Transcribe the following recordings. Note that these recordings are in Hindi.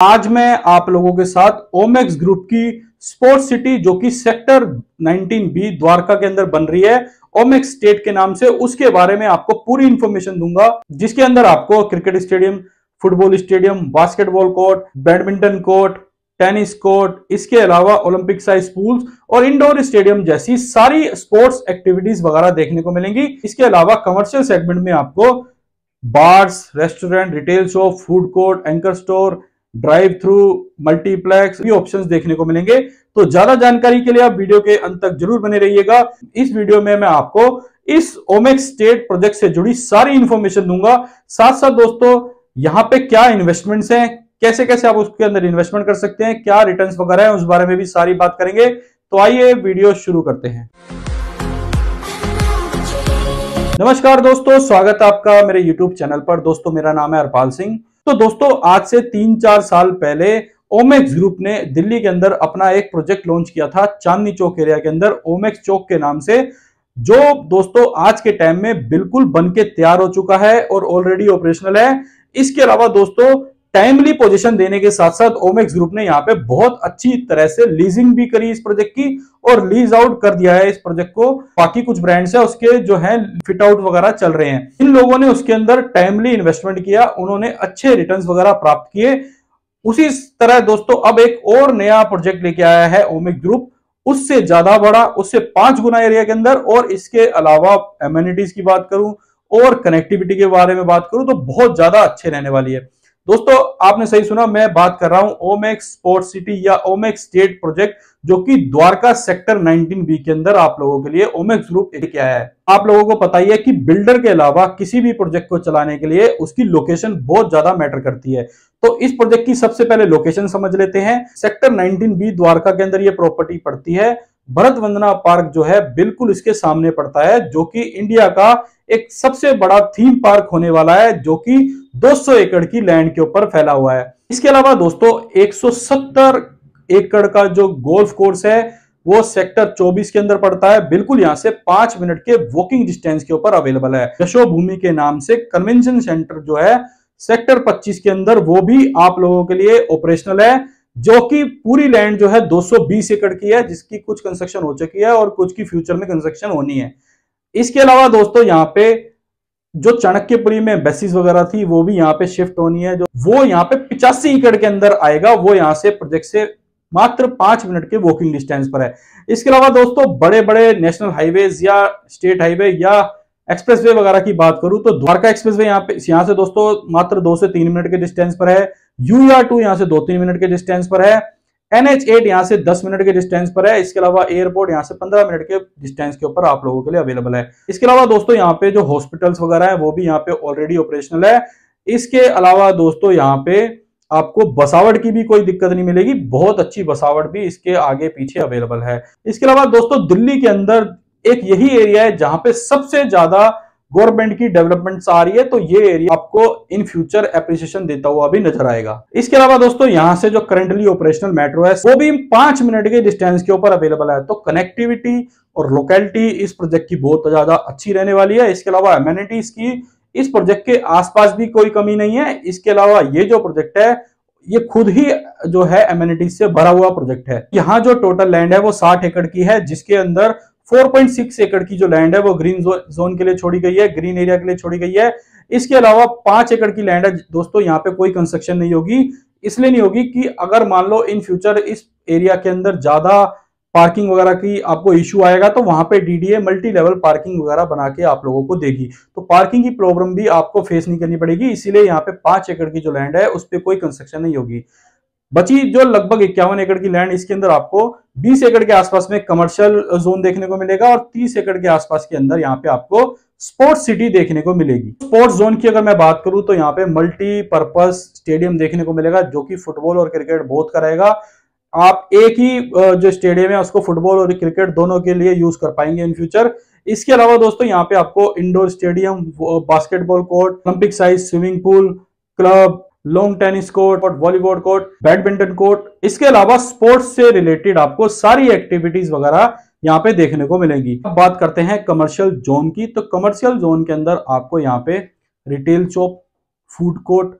आज मैं आप लोगों के साथ ओमेक्स ग्रुप की स्पोर्ट्स सिटी जो कि सेक्टर 19B द्वारका के अंदर बन रही है ओमेक्स स्टेट के नाम से, उसके बारे में आपको पूरी इंफॉर्मेशन दूंगा, जिसके अंदर आपको cricket stadium, football stadium, basketball court, badminton court, tennis court, इसके अलावा ओलंपिक साइज पूल्स और इंडोर स्टेडियम जैसी सारी स्पोर्ट्स एक्टिविटीज वगैरह देखने को मिलेंगी। इसके अलावा कमर्शियल सेगमेंट में आपको bars, restaurant, retail shop, food court, anchor store, drive through, multiplex भी ऑप्शंस देखने को मिलेंगे। तो ज्यादा जानकारी के लिए आप वीडियो के अंत तक जरूर बने रहिएगा। इस वीडियो में मैं आपको इस ओमेक्स स्टेट प्रोजेक्ट से जुड़ी सारी इंफॉर्मेशन दूंगा। साथ साथ दोस्तों यहाँ पे क्या इन्वेस्टमेंट्स हैं, कैसे कैसे आप उसके अंदर इन्वेस्टमेंट कर सकते हैं, क्या रिटर्न्स वगैरह है, उस बारे में भी सारी बात करेंगे। तो आइए वीडियो शुरू करते हैं। नमस्कार दोस्तों, स्वागत है आपका मेरे YouTube चैनल पर। दोस्तों मेरा नाम है हरपाल सिंह। तो दोस्तों आज से 3-4 साल पहले ओमेक्स ग्रुप ने दिल्ली के अंदर अपना एक प्रोजेक्ट लॉन्च किया था चांदनी चौक एरिया के अंदर, ओमेक्स चौक के नाम से, जो दोस्तों आज के टाइम में बिल्कुल बन के तैयार हो चुका है और ऑलरेडी ऑपरेशनल है। इसके अलावा दोस्तों टाइमली पोजीशन देने के साथ साथ ओमेक्स ग्रुप ने यहाँ पे बहुत अच्छी तरह से लीजिंग भी करी इस प्रोजेक्ट की और लीज आउट कर दिया है इस प्रोजेक्ट को। बाकी कुछ ब्रांड्स है उसके जो है फिट आउट वगैरह चल रहे हैं। इन लोगों ने उसके अंदर टाइमली इन्वेस्टमेंट किया, उन्होंने अच्छे रिटर्न्स वगैरह प्राप्त किए। उसी तरह दोस्तों अब एक और नया प्रोजेक्ट लेके आया है ओमेक्स ग्रुप, उससे ज्यादा बड़ा, उससे 5 गुना एरिया के अंदर। और इसके अलावा एमिनिटीज की बात करूं और कनेक्टिविटी के बारे में बात करूं तो बहुत ज्यादा अच्छे रहने वाली है। दोस्तों आपने सही सुना, मैं बात कर रहा हूं ओमेक्स स्पोर्ट्स सिटी या ओमेक्स स्टेट प्रोजेक्ट, जो कि द्वारका सेक्टर 19B के अंदर आप लोगों के लिए ओमेक्स ग्रुप लेके आया है। आप लोगों को पता ही है कि बिल्डर के अलावा किसी भी प्रोजेक्ट को चलाने के लिए उसकी लोकेशन बहुत ज्यादा मैटर करती है। तो इस प्रोजेक्ट की सबसे पहले लोकेशन समझ लेते हैं। सेक्टर 19B द्वारका के अंदर यह प्रॉपर्टी पड़ती है। भरत वंदना पार्क जो है बिल्कुल इसके सामने पड़ता है, जो कि इंडिया का एक सबसे बड़ा थीम पार्क होने वाला है, जो कि 200 एकड़ की लैंड के ऊपर फैला हुआ है। इसके अलावा दोस्तों 170 एकड़ का जो गोल्फ कोर्स है वो सेक्टर 24 के अंदर पड़ता है। बिल्कुल यहां से 5 मिनट के वॉकिंग डिस्टेंस के ऊपर अवेलेबल है। यशो भूमि के नाम से कन्वेंशन सेंटर जो है सेक्टर 25 के अंदर, वो भी आप लोगों के लिए ऑपरेशनल है, जो कि पूरी लैंड जो है 220 एकड़ की है, जिसकी कुछ कंस्ट्रक्शन हो चुकी है और कुछ की फ्यूचर में कंस्ट्रक्शन होनी है। इसके अलावा दोस्तों यहाँ पे जो चाणक्यपुरी में बेसिस वगैरह थी वो भी यहाँ पे शिफ्ट होनी है, जो वो यहाँ पे 85 एकड़ के अंदर आएगा। वो यहाँ से प्रोजेक्ट से मात्र 5 मिनट के वॉकिंग डिस्टेंस पर है। इसके अलावा दोस्तों बड़े बड़े नेशनल हाईवेज या स्टेट हाईवे या एक्सप्रेसवे वगैरह की बात करूं तो द्वारका एक्सप्रेसवे यहाँ से दोस्तों मात्र 2 से 3 मिनट के डिस्टेंस पर है। UR2 यहाँ से 2-3 मिनट के डिस्टेंस पर है। NH8 यहाँ से 10 मिनट के डिस्टेंस पर है। इसके अलावा एयरपोर्ट यहाँ से 15 मिनट के डिस्टेंस के ऊपर आप लोगों के लिए अवेलेबल है। इसके अलावा दोस्तों यहाँ पे जो हॉस्पिटल्स वगैरह है वो भी यहाँ पे ऑलरेडी ऑपरेशनल है। इसके अलावा दोस्तों यहाँ पे आपको बसावट की भी कोई दिक्कत नहीं मिलेगी, बहुत अच्छी बसावट भी इसके आगे पीछे अवेलेबल है। इसके अलावा दोस्तों दिल्ली के अंदर एक यही एरिया है जहां पे सबसे ज्यादा गवर्नमेंट की डेवलपमेंट्स आ रही है, तो ये एरिया आपको इन फ्यूचर एप्रिसिएशन देता हुआ भी नजर आएगा। इसके अलावा दोस्तों यहां से जो करंटली ऑपरेशनल मेट्रो है वो भी 5 मिनट के डिस्टेंस के ऊपर अवेलेबल है। तो कनेक्टिविटी और लोकेलिटी इस प्रोजेक्ट की बहुत ज्यादा अच्छी रहने वाली है। इसके अलावा एमिनिटीज की इस प्रोजेक्ट के आसपास भी कोई कमी नहीं है। इसके अलावा ये जो प्रोजेक्ट है ये खुद ही जो है एमिनिटीज से भरा हुआ प्रोजेक्ट है। यहाँ जो टोटल लैंड है वो 60 एकड़ की है, जिसके अंदर 4.6 एकड़ की जो लैंड है वो ग्रीन जोन के लिए छोड़ी गई है, ग्रीन एरिया के लिए छोड़ी गई है। इसके अलावा 5 एकड़ की लैंड है दोस्तों, यहाँ पे कोई कंस्ट्रक्शन नहीं होगी। इसलिए नहीं होगी कि अगर मान लो इन फ्यूचर इस एरिया के अंदर ज्यादा पार्किंग वगैरह की आपको इश्यू आएगा तो वहां पे DDA मल्टी लेवल पार्किंग वगैरह बना के आप लोगों को देगी, तो पार्किंग की प्रॉब्लम भी आपको फेस नहीं करनी पड़ेगी। इसीलिए यहाँ पे 5 एकड़ की जो लैंड है उस पर कोई कंस्ट्रक्शन नहीं होगी। बची जो लगभग 51 एकड़ की लैंड, इसके अंदर आपको 20 एकड़ के आसपास में कमर्शियल जोन देखने को मिलेगा और 30 एकड़ के आसपास के अंदर यहाँ पे आपको स्पोर्ट्स सिटी देखने को मिलेगी। स्पोर्ट्स जोन की अगर मैं बात करूं तो यहाँ पे मल्टीपर्पज स्टेडियम देखने को मिलेगा, जो कि फुटबॉल और क्रिकेट बोथ का रहेगा। आप एक ही जो स्टेडियम है उसको फुटबॉल और क्रिकेट दोनों के लिए यूज कर पाएंगे इन फ्यूचर। इसके अलावा दोस्तों यहाँ पे आपको indoor stadium, basketball court, Olympic size swimming pool, club, long tennis court, volleyball court, badminton court, इसके अलावा स्पोर्ट्स से रिलेटेड आपको सारी एक्टिविटीज वगैरह यहाँ पे देखने को मिलेंगी। अब बात करते हैं कमर्शियल जोन की। तो कमर्शियल जोन के अंदर आपको यहाँ पे retail shop, food court,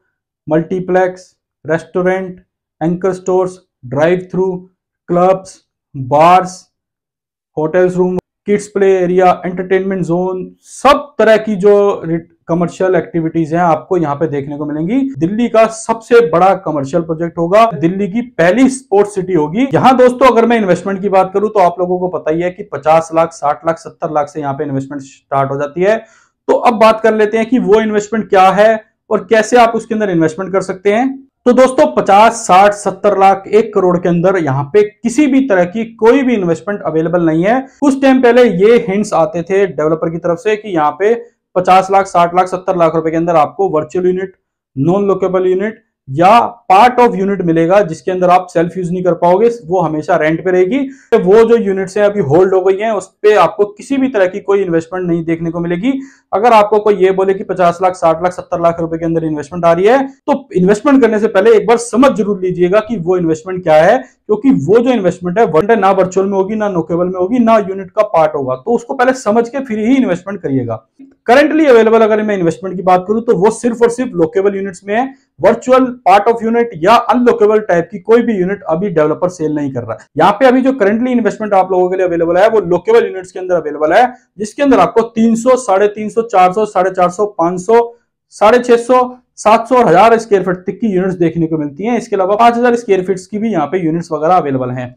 multiplex, restaurant, anchor stores, drive through, clubs, bars, hotels room, kids play area, entertainment zone, सब तरह की जो कमर्शियल एक्टिविटीज हैं आपको यहाँ पे देखने को मिलेंगी। दिल्ली का सबसे बड़ा कमर्शियल प्रोजेक्ट होगा, दिल्ली की पहली स्पोर्ट्स सिटी होगी। यहाँ दोस्तों अगर मैं इन्वेस्टमेंट की बात करूं तो आप लोगों को पता ही है कि 50 लाख, 60 लाख, 70 लाख से यहाँ पे इन्वेस्टमेंट स्टार्ट हो जाती है। तो अब बात कर लेते हैं कि वो इन्वेस्टमेंट क्या है और कैसे आप उसके अंदर इन्वेस्टमेंट कर सकते हैं। तो दोस्तों 50, 60, 70 लाख, 1 करोड़ के अंदर यहाँ पे किसी भी तरह की कोई भी इन्वेस्टमेंट अवेलेबल नहीं है। कुछ टाइम पहले ये हिंट्स आते थे डेवलपर की तरफ से कि यहाँ पे 50 लाख, 60 लाख, 70 लाख रुपए के अंदर आपको virtual unit, non lockable unit या पार्ट ऑफ यूनिट मिलेगा जिसके अंदर आप सेल्फ यूज नहीं कर पाओगे, वो हमेशा रेंट पे रहेगी। तो वो जो यूनिट्स हैं अभी होल्ड हो गई हैं, उस पे आपको किसी भी तरह की कोई इन्वेस्टमेंट नहीं देखने को मिलेगी। अगर आपको कोई ये बोले कि 50 लाख, 60 लाख, 70 लाख रुपए के अंदर इन्वेस्टमेंट आ रही है तो इन्वेस्टमेंट करने से पहले एक बार समझ जरूर लीजिएगा कि वो इन्वेस्टमेंट क्या है, क्योंकि वो जो इन्वेस्टमेंट है ना वर्चुअल में होगी, ना लोकेबल में होगी, ना यूनिट का पार्ट होगा। तो उसको पहले समझ के फिर ही इन्वेस्टमेंट करिएगा। करंटली अवेलेबल अगर मैं इन्वेस्टमेंट की बात करूं तो वो सिर्फ और सिर्फ लोकेबल यूनिट्स में है। वर्चुअल पार्ट ऑफ यूनिट या अनलोकेबल टाइप की कोई भी यूनिट अभी डेवलपर सेल नहीं कर रहा है। यहाँ पे अभी जो करंटली इन्वेस्टमेट आप लोगों के लिए अवेलेबल है वो लोकेबल यूनिट्स के अंदर अवेलेबल है, जिसके अंदर आपको 300, 350, 400, 450, 500, 650, 700 और 1000 स्क्वायर फीट तक की यूनिट्स देखने को मिलती हैं। इसके अलावा 5000 स्क्वायर फीट की भी यहाँ पे यूनिट्स वगैरह अवेलेबल हैं।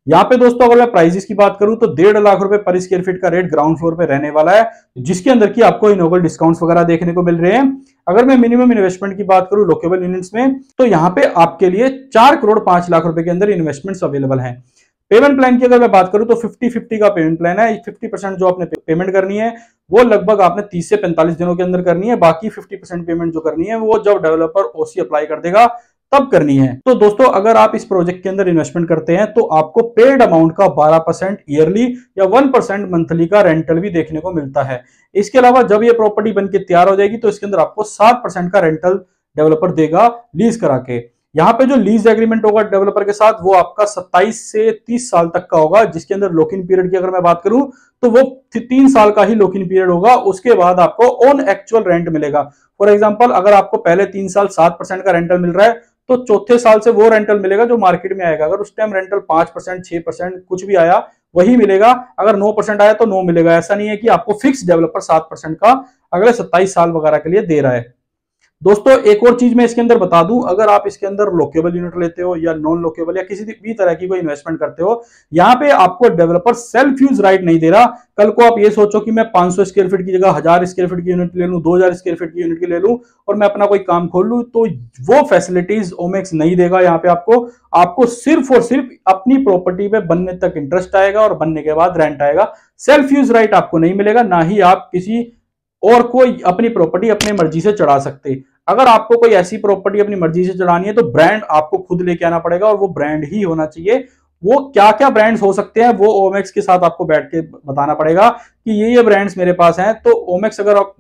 यहाँ पे दोस्तों अगर मैं प्राइसेस की बात करूं तो 1.5 लाख रुपए पर स्क्वायर फीट का रेट ग्राउंड फ्लोर पे रहने वाला है, जिसके अंदर की आपको इनोवेबल डिस्काउंट्स वगैरह देखने को मिल रहे हैं। अगर मैं मिनिमम इन्वेस्टमेंट की बात करूं लोकेबल यूनिट्स में तो यहाँ पे आपके लिए 4 करोड़ 5 लाख रुपए के अंदर इन्वेस्टमेंट्स अवेलेबल हैं। पेमेंट प्लान की अगर मैं बात करूं तो 50-50 का पेमेंट प्लान है। 50% जो आपने पेमेंट करनी है वो लगभग आपने 30 से 45 दिनों के अंदर करनी है। बाकी 50% पेमेंट जो करनी है वो जब डेवलपर ओसी अप्लाई कर देगा तब करनी है। तो दोस्तों अगर आप इस प्रोजेक्ट के अंदर इन्वेस्टमेंट करते हैं तो आपको पेड अमाउंट का 12% ईयरली या 1% मंथली का रेंटल भी देखने को मिलता है। इसके अलावा जब ये प्रॉपर्टी बनके तैयार हो जाएगी तो इसके अंदर आपको 7% का रेंटल डेवलपर देगा लीज करा के। यहाँ पे जो लीज एग्रीमेंट होगा डेवलपर के साथ वो आपका 27 से 30 साल तक का होगा, जिसके अंदर लॉक इन पीरियड की अगर मैं बात करूं तो वो 3 साल का ही लॉक इन पीरियड होगा। उसके बाद आपको ऑन एक्चुअल रेंट मिलेगा। फॉर एग्जांपल अगर आपको पहले 3 साल 7% का रेंटल मिल रहा है तो चौथे साल से वो रेंटल मिलेगा जो मार्केट में आएगा। अगर उस टाइम रेंटल 5%, 6% कुछ भी आया वही मिलेगा। अगर 9% आया तो 9 मिलेगा। ऐसा नहीं है कि आपको फिक्स डेवलपर 7% का अगले 27 साल वगैरह के लिए दे रहा है। दोस्तों एक और चीज मैं इसके अंदर बता दूं, अगर आप इसके अंदर लोकेबल यूनिट लेते हो या नॉन लोकेबल या किसी भी तरह की कोई इन्वेस्टमेंट करते हो, यहाँ पे आपको डेवलपर सेल्फ यूज राइट नहीं दे रहा। कल को आप ये सोचो कि मैं 500 स्क्वायर फीट की जगह 1000 स्क्वायर फीट की यूनिट ले लूं, 2000 स्क्वायर फीट की यूनिट की ले लूं और मैं अपना कोई काम खोल लूं, तो वो फैसिलिटीज ओमेक्स नहीं देगा। यहाँ पे आपको सिर्फ और सिर्फ अपनी प्रॉपर्टी पे बनने तक इंटरेस्ट आएगा और बनने के बाद रेंट आएगा। सेल्फ यूज राइट आपको नहीं मिलेगा, ना ही आप किसी और कोई अपनी प्रॉपर्टी अपनी मर्जी से चढ़ा सकते। अगर आपको कोई ऐसी प्रॉपर्टी अपनी मर्जी से चढ़ानी है तो ब्रांड आपको खुद लेके आना पड़ेगा और वो ब्रांड ही होना चाहिए। वो क्या क्या ब्रांड्स हो सकते हैं वो ओमेक्स के साथ आपको बैठ के बताना पड़ेगा कि ये ब्रांड्स मेरे पास हैं। तो ओमेक्स अगर आप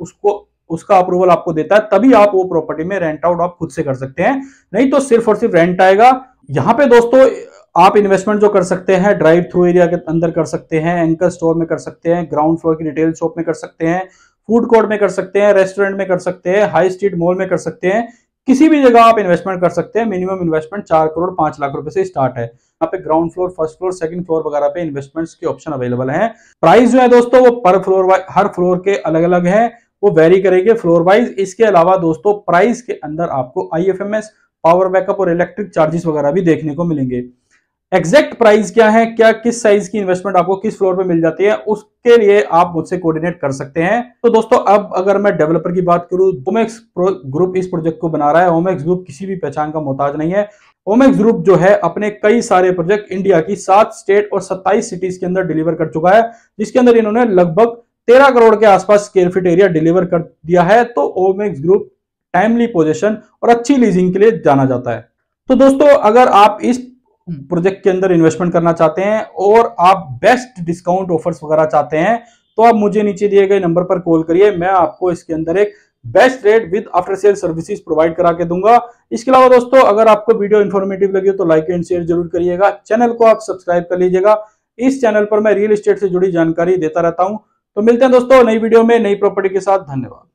उसका अप्रूवल आपको देता है तभी आप वो प्रॉपर्टी में रेंट आउट आप खुद से कर सकते हैं, नहीं तो सिर्फ और सिर्फ रेंट आएगा। यहाँ पे दोस्तों आप इन्वेस्टमेंट जो कर सकते हैं ड्राइव थ्रू एरिया के अंदर कर सकते हैं, एंकर स्टोर में कर सकते हैं, ग्राउंड फ्लोर की रिटेल शॉप में कर सकते हैं, फूड कोर्ट में कर सकते हैं, रेस्टोरेंट में कर सकते हैं, हाई स्ट्रीट मॉल में कर सकते हैं, किसी भी जगह आप इन्वेस्टमेंट कर सकते हैं। मिनिमम इन्वेस्टमेंट 4 करोड़ 5 लाख रुपए से स्टार्ट है। यहाँ पे ground floor, first floor, second floor वगैरह पे इन्वेस्टमेंट्स के ऑप्शन अवेलेबल हैं। प्राइस जो है दोस्तों वो पर फ्लोर हर फ्लोर के अलग अलग है, वो वेरी करेंगे फ्लोर वाइज। इसके अलावा दोस्तों प्राइस के अंदर आपको IFMS, पावर बैकअप और इलेक्ट्रिक चार्जेस वगैरह भी देखने को मिलेंगे। एग्जैक्ट प्राइस क्या है, क्या किस साइज की इन्वेस्टमेंट आपको किस फ्लोर पे मिल जाती है, उसके लिए आप मुझसे कोऑर्डिनेट कर सकते हैं। तो दोस्तों अब अगर मैं डेवलपर की बात करूं, ओमेक्स ग्रुप इस प्रोजेक्ट को बना रहा है। ओमेक्स ग्रुप किसी भी पहचान का मोहताज नहीं है। ओमेक्स ग्रुप जो है अपने कई सारे प्रोजेक्ट इंडिया की 7 स्टेट और 27 सिटीज के अंदर डिलीवर कर चुका है, जिसके अंदर इन्होंने लगभग 13 करोड़ के आसपास स्क्वायर फीट एरिया डिलीवर कर दिया है। तो ओमेक्स ग्रुप टाइमली पोजीशन और अच्छी लीजिंग के लिए जाना जाता है। तो दोस्तों अगर आप इस प्रोजेक्ट के अंदर इन्वेस्टमेंट करना चाहते हैं और आप बेस्ट डिस्काउंट ऑफर्स वगैरह चाहते हैं तो आप मुझे नीचे दिए गए नंबर पर कॉल करिए। मैं आपको इसके अंदर एक best rate with after sale services provide करा के दूंगा। इसके अलावा दोस्तों अगर आपको वीडियो इन्फॉर्मेटिव लगी तो लाइक एंड शेयर जरूर करिएगा। चैनल को आप सब्सक्राइब कर लीजिएगा। इस चैनल पर मैं रियल एस्टेट से जुड़ी जानकारी देता रहता हूं। तो मिलते हैं दोस्तों नई वीडियो में नई प्रॉपर्टी के साथ। धन्यवाद।